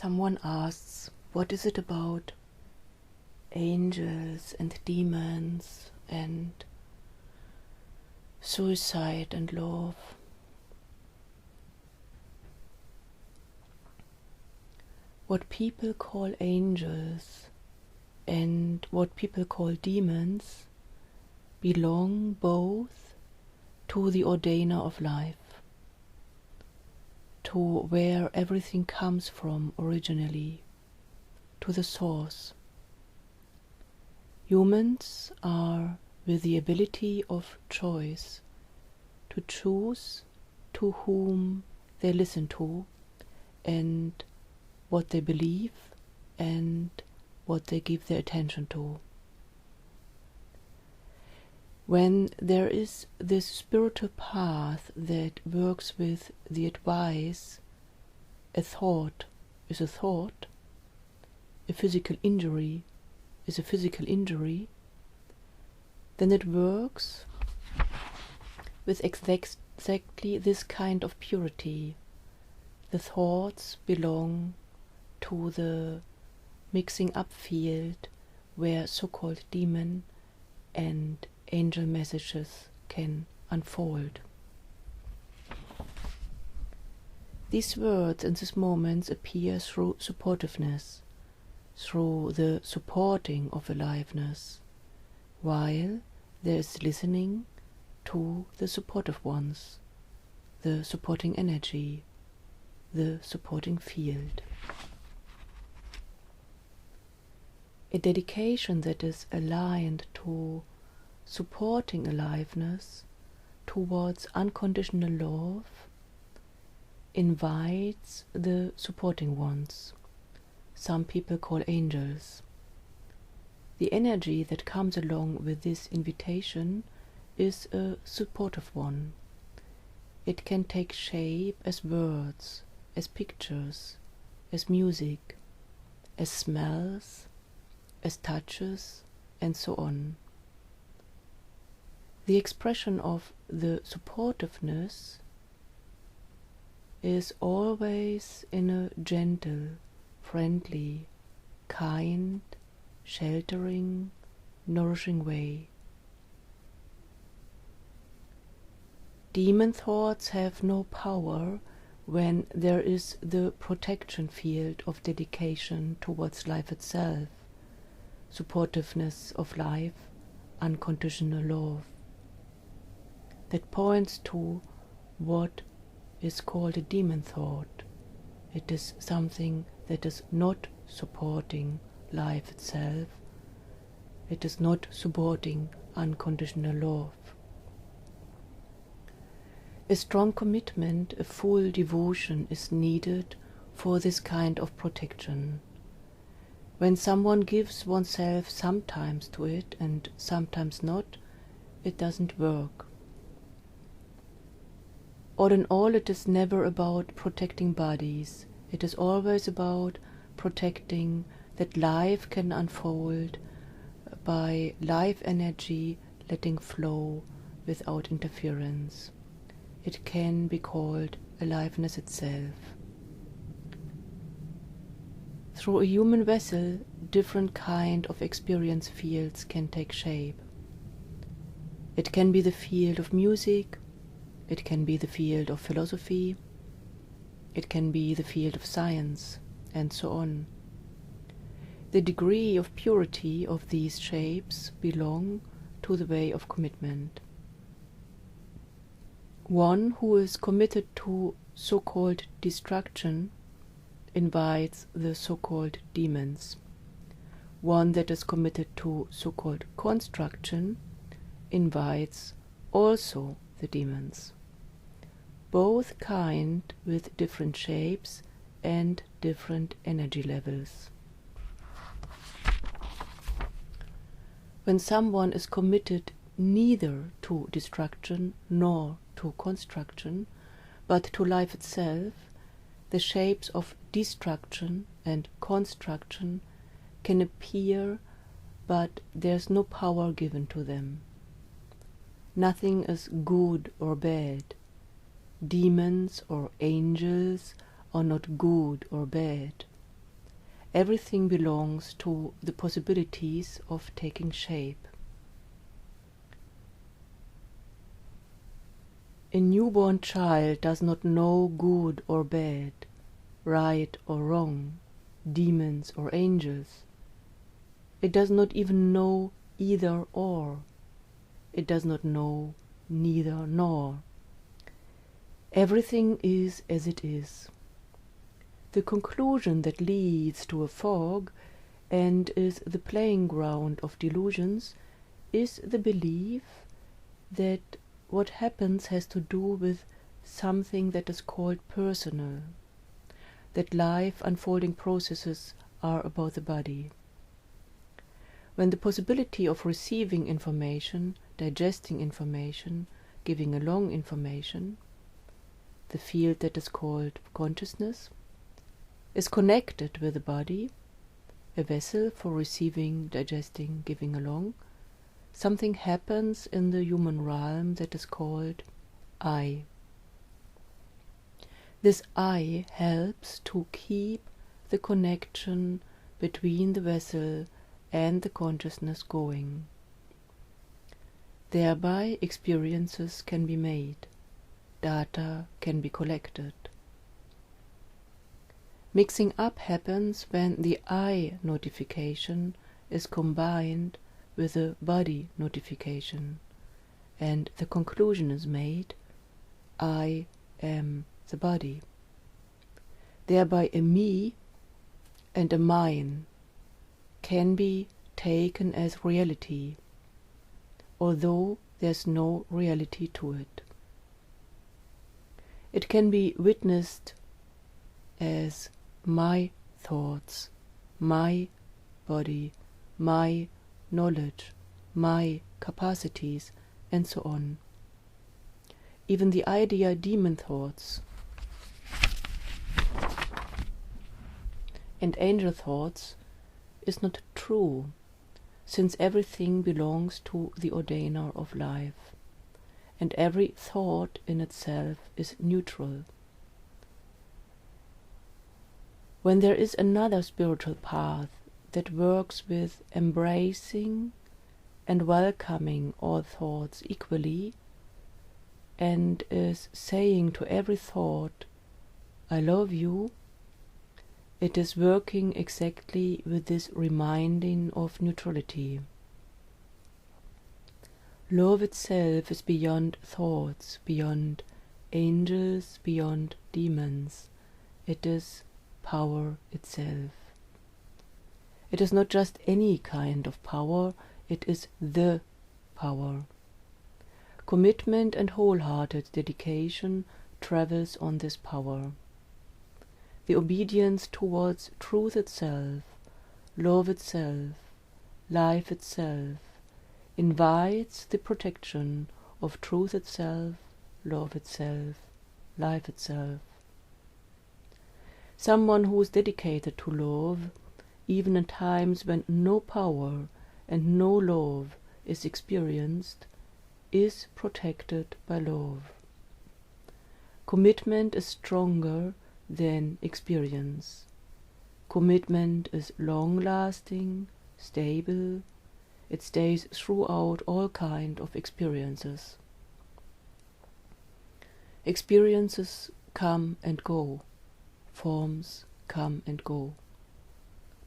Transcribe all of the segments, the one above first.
Someone asks, what is it about angels and demons and suicide and love? What people call angels and what people call demons belong both to the ordainer of life, to where everything comes from originally, to the source. Humans are with the ability of choice to choose to whom they listen to and what they believe and what they give their attention to. When there is this spiritual path that works with the advice, a thought is a thought, a physical injury is a physical injury, then it works with exactly this kind of purity. The thoughts belong to the mixing up field where so-called demon and angel messages can unfold. These words and these moments appear through supportiveness, through the supporting of aliveness, while there is listening to the supportive ones, the supporting energy, the supporting field. A dedication that is aligned to supporting aliveness towards unconditional love invites the supporting ones. Some people call angels. The energy that comes along with this invitation is a supportive one. It can take shape as words, as pictures, as music, as smells, as touches, and so on. The expression of the supportiveness is always in a gentle, friendly, kind, sheltering, nourishing way. Demon thoughts have no power when there is the protection field of dedication towards life itself, supportiveness of life, unconditional love, that points to what is called a demon thought. It is something that is not supporting life itself. It is not supporting unconditional love. A strong commitment, a full devotion is needed for this kind of protection. When someone gives oneself sometimes to it and sometimes not, it doesn't work. All in all, it is never about protecting bodies. It is always about protecting that life can unfold by life energy letting flow without interference. It can be called aliveness itself. Through a human vessel, different kind of experience fields can take shape. It can be the field of music, it can be the field of philosophy, it can be the field of science, and so on. The degree of purity of these shapes belong to the way of commitment. One who is committed to so-called destruction invites the so-called demons. One that is committed to so-called construction invites also the demons. Both kind with different shapes and different energy levels. When someone is committed neither to destruction nor to construction, but to life itself, the shapes of destruction and construction can appear, but there's no power given to them. Nothing is good or bad. Demons or angels are not good or bad. everything belongs to the possibilities of taking shape. A newborn child does not know good or bad, right or wrong, demons or angels. It does not even know either or. It does not know neither nor. Everything is as it is. The conclusion that leads to a fog and is the playing ground of delusions is the belief that what happens has to do with something that is called personal, that life unfolding processes are about the body. When the possibility of receiving information, digesting information, giving along information, the field that is called consciousness, is connected with the body, a vessel for receiving, digesting, giving along, something happens in the human realm that is called I. This I helps to keep the connection between the vessel and the consciousness going. Thereby experiences can be made, data can be collected. Mixing up happens when the I notification is combined with the body notification, and the conclusion is made, I am the body. Thereby a me and a mine can be taken as reality, although there's no reality to it. It can be witnessed as my thoughts, my body, my knowledge, my capacities, and so on. Even the idea demon thoughts and angel thoughts is not true, since everything belongs to the ordainer of life, and every thought in itself is neutral. When there is another spiritual path that works with embracing and welcoming all thoughts equally, and is saying to every thought, I love you, it is working exactly with this reminding of neutrality. Love itself is beyond thoughts, beyond angels, beyond demons. It is power itself. It is not just any kind of power, it is the power. Commitment and wholehearted dedication travels on this power. The obedience towards truth itself, love itself, life itself, invites the protection of truth itself, love itself, life itself. Someone who is dedicated to love, even in times when no power and no love is experienced, is protected by love. Commitment is stronger than experience. Commitment is long-lasting, stable. It stays throughout all kinds of experiences. Experiences come and go. Forms come and go.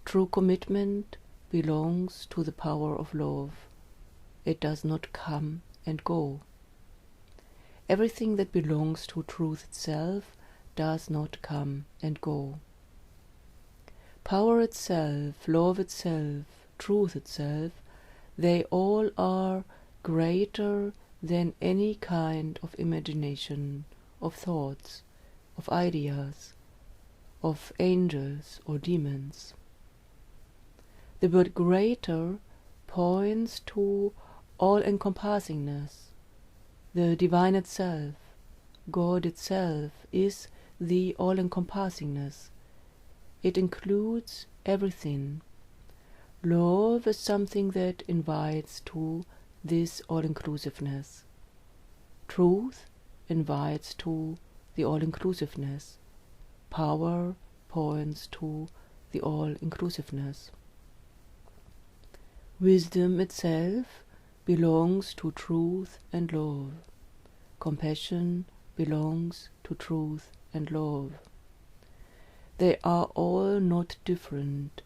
True commitment belongs to the power of love. It does not come and go. Everything that belongs to truth itself does not come and go. Power itself, love itself, truth itself, they all are greater than any kind of imagination, of thoughts, of ideas, of angels or demons. The word greater points to all-encompassingness. The divine itself, God itself, is the all-encompassingness. It includes everything. Love is something that invites to this all-inclusiveness. Truth invites to the all-inclusiveness. Power points to the all-inclusiveness. Wisdom itself belongs to truth and love. Compassion belongs to truth and love. They are all not different.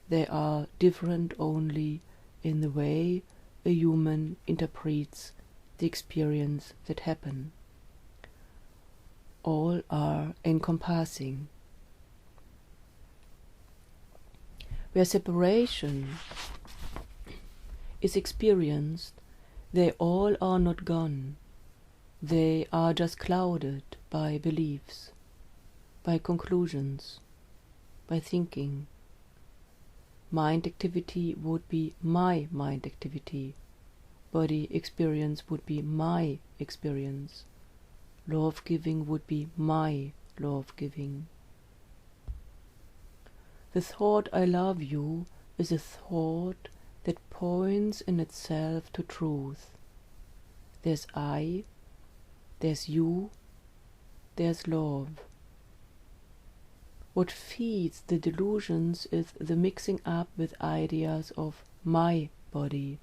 They are different only in the way a human interprets the experience that happen. All are encompassing. Where separation is experienced, they all are not gone. They are just clouded by beliefs, by conclusions, by thinking. Mind activity would be my mind activity. Body experience would be my experience. Love-giving would be my love-giving. The thought I love you is a thought that points in itself to truth. There's I, there's you, there's love. What feeds the delusions is the mixing up with ideas of my body,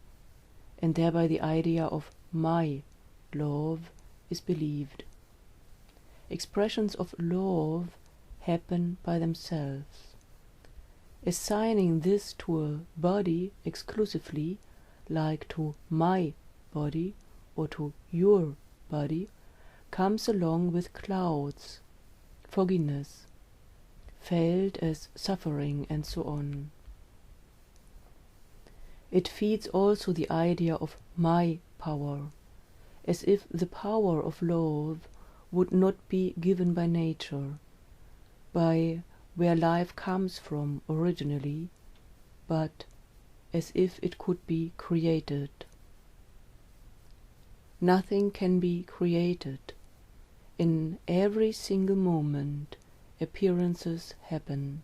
and thereby the idea of my love is believed. Expressions of love happen by themselves. Assigning this to a body exclusively, like to my body or to your body, comes along with clouds, fogginess, felt as suffering, and so on. It feeds also the idea of my power, as if the power of love would not be given by nature, by where life comes from originally, but as if it could be created. Nothing can be created. In every single moment, appearances happen.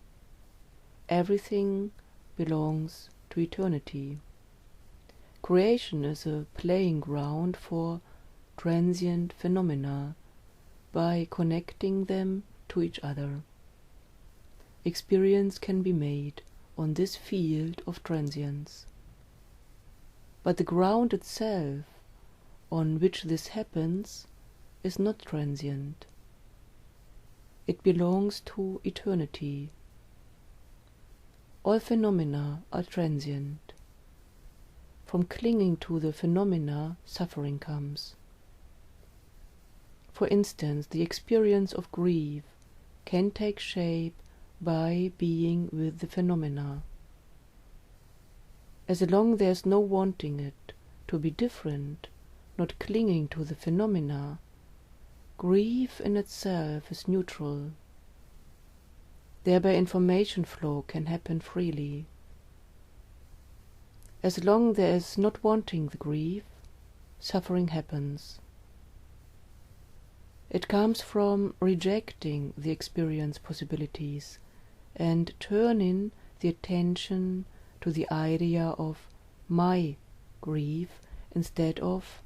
Everything belongs to eternity. Creation is a playing ground for transient phenomena by connecting them to each other. Experience can be made on this field of transience. But the ground itself on which this happens is not transient. It belongs to eternity. All phenomena are transient. From clinging to the phenomena, suffering comes. For instance, the experience of grief can take shape by being with the phenomena. As long there is no wanting it to be different, not clinging to the phenomena, grief in itself is neutral. Thereby information flow can happen freely. As long there is not wanting the grief, suffering happens. It comes from rejecting the experience possibilities and turning the attention to the idea of my grief instead of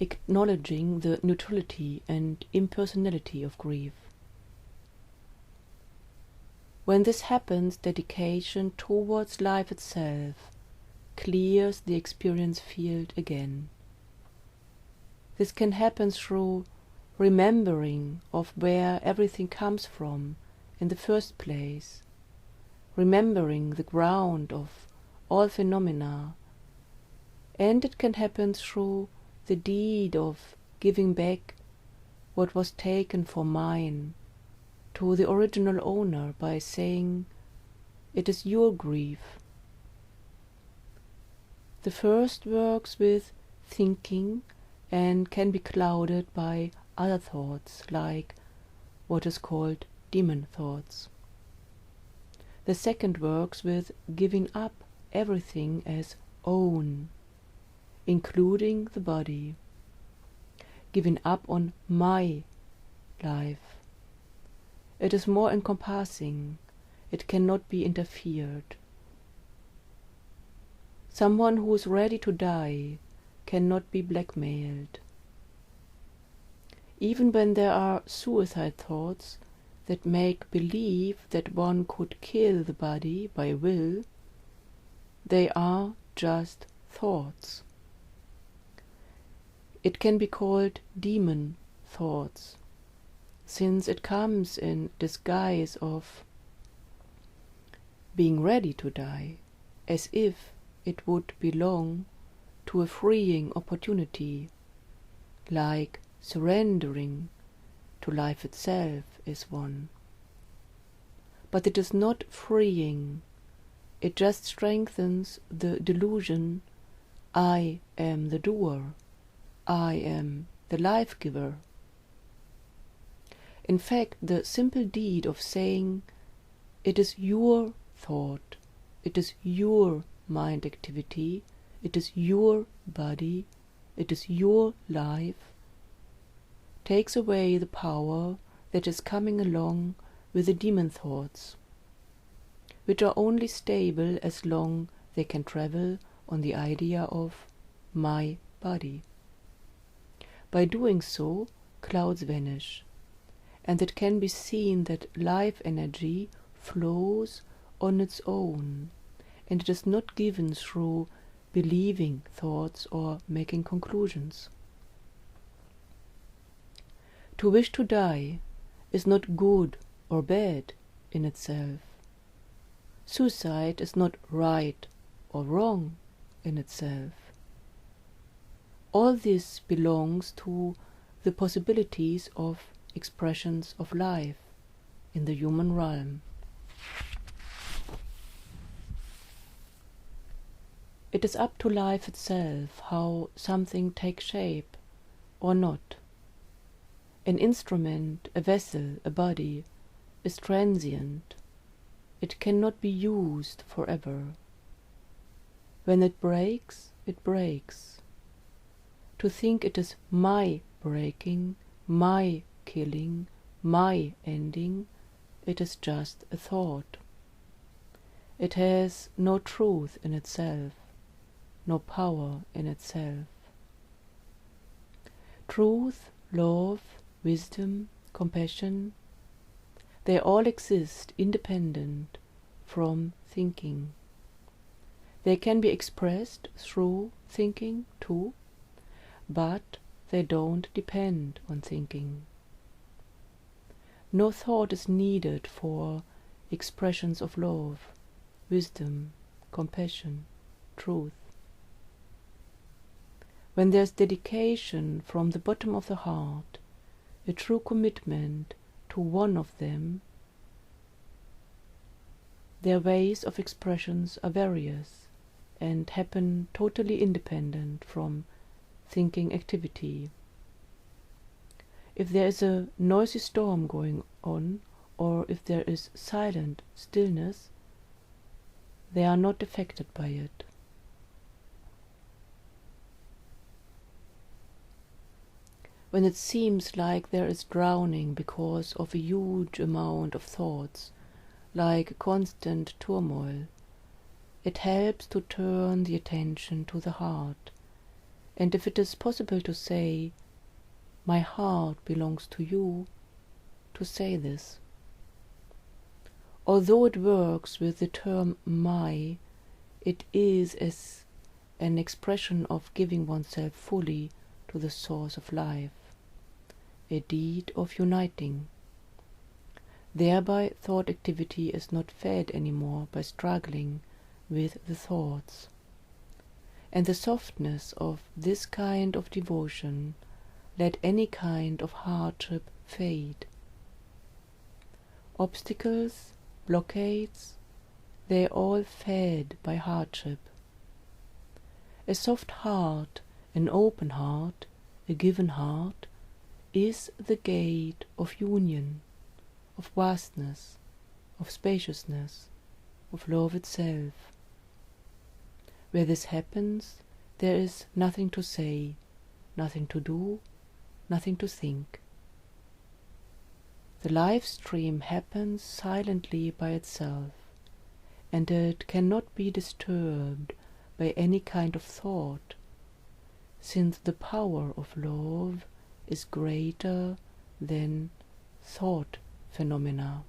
acknowledging the neutrality and impersonality of grief. When this happens, dedication towards life itself clears the experience field again. This can happen through remembering of where everything comes from in the first place, remembering the ground of all phenomena, and it can happen through the deed of giving back what was taken for mine to the original owner by saying, "It is your grief." The first works with thinking and can be clouded by other thoughts, like what is called demon thoughts. The second works with giving up everything as own, including the body, giving up on my life. It is more encompassing. It cannot be interfered. Someone who is ready to die cannot be blackmailed. Even when there are suicide thoughts, that make believe that one could kill the body by will, they are just thoughts. It can be called demon thoughts, since it comes in disguise of being ready to die, as if it would belong to a freeing opportunity, like surrendering to life itself is one. But it is not freeing, it just strengthens the delusion, I am the doer, I am the life-giver. In fact, the simple deed of saying, it is your thought, it is your mind activity, it is your body, it is your life, takes away the power that is coming along with the demon thoughts, which are only stable as long they can travel on the idea of my body. By doing so, clouds vanish, and it can be seen that life energy flows on its own, and it is not given through believing thoughts or making conclusions. To wish to die is not good or bad in itself. Suicide is not right or wrong in itself. All this belongs to the possibilities of expressions of life in the human realm. It is up to life itself how something takes shape or not. An instrument, a vessel, a body, is transient. It cannot be used forever. When it breaks, it breaks. To think it is my breaking, my killing, my ending, it is just a thought. It has no truth in itself, no power in itself. Truth, love, wisdom, compassion, they all exist independent from thinking. They can be expressed through thinking too, but they don't depend on thinking. No thought is needed for expressions of love, wisdom, compassion, truth. When there's dedication from the bottom of the heart, a true commitment to one of them, their ways of expressions are various and happen totally independent from thinking activity. If there is a noisy storm going on, or if there is silent stillness, they are not affected by it. When it seems like there is drowning because of a huge amount of thoughts, like constant turmoil, it helps to turn the attention to the heart, and if it is possible to say, my heart belongs to you, to say this. Although it works with the term my, it is as an expression of giving oneself fully to the source of life, a deed of uniting. Thereby thought activity is not fed anymore by struggling with the thoughts. And the softness of this kind of devotion let any kind of hardship fade. Obstacles, blockades, they are all fed by hardship. A soft heart, an open heart, a given heart, is the gate of union, of vastness, of spaciousness, of love itself. Where this happens, there is nothing to say, nothing to do, nothing to think. The life stream happens silently by itself, and it cannot be disturbed by any kind of thought, since the power of love is greater than thought phenomena.